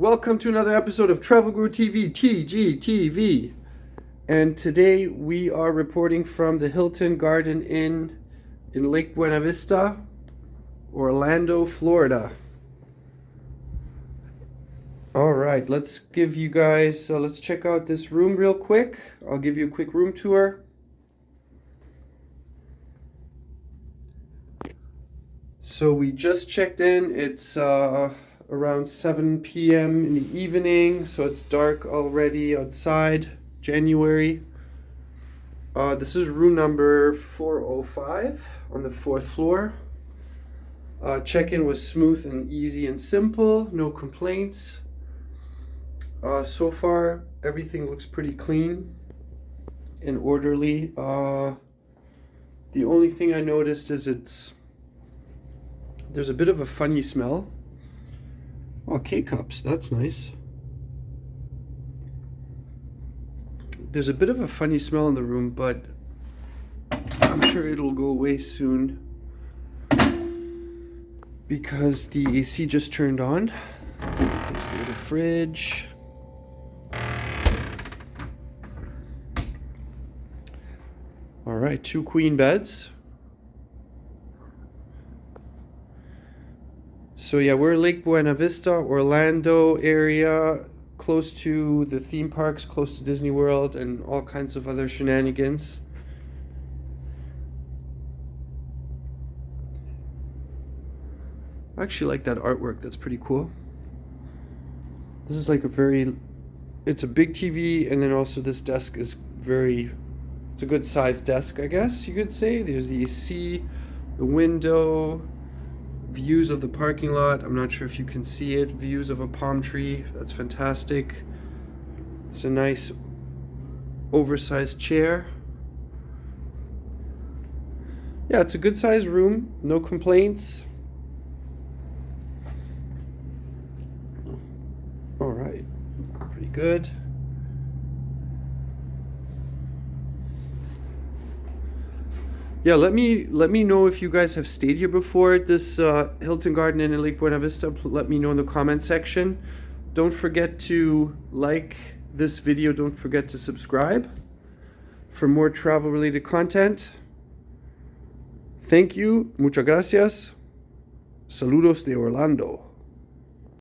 Welcome to another episode of Travel Guru TV, TGTV. And today we are reporting from the Hilton Garden Inn in Lake Buena Vista, Orlando, Florida. All right, let's give you guys, let's check out this room real quick. I'll give you a quick room tour. So we just checked in. It's around 7 p.m. in the evening, so it's dark already outside, January. This is room number 405 on the 4th floor. Check-in was smooth and easy and simple, no complaints. So far, everything looks pretty clean and orderly. The only thing I noticed is there's a bit of a funny smell. Oh, K-cups, that's nice. There's a bit of a funny smell in the room, but I'm sure it'll go away soon because the AC just turned on. There's a little fridge. All right, 2 queen beds. So yeah, we're Lake Buena Vista, Orlando area, close to the theme parks, close to Disney World and all kinds of other shenanigans. I actually like that artwork, that's pretty cool. This is like it's a big TV, and then also this desk is it's a good sized desk, I guess you could say. There's the AC, the window, views of the parking lot. I'm not sure if you can see it. Views of a palm tree. That's fantastic. It's a nice oversized chair. Yeah, it's a good sized room. No complaints. All right, pretty good. Yeah, let me know if you guys have stayed here before at this Hilton Garden Inn in Lake Buena Vista. Let me know in the comment section. Don't forget to like this video. Don't forget to subscribe for more travel related content. Thank you. Muchas gracias. Saludos de Orlando.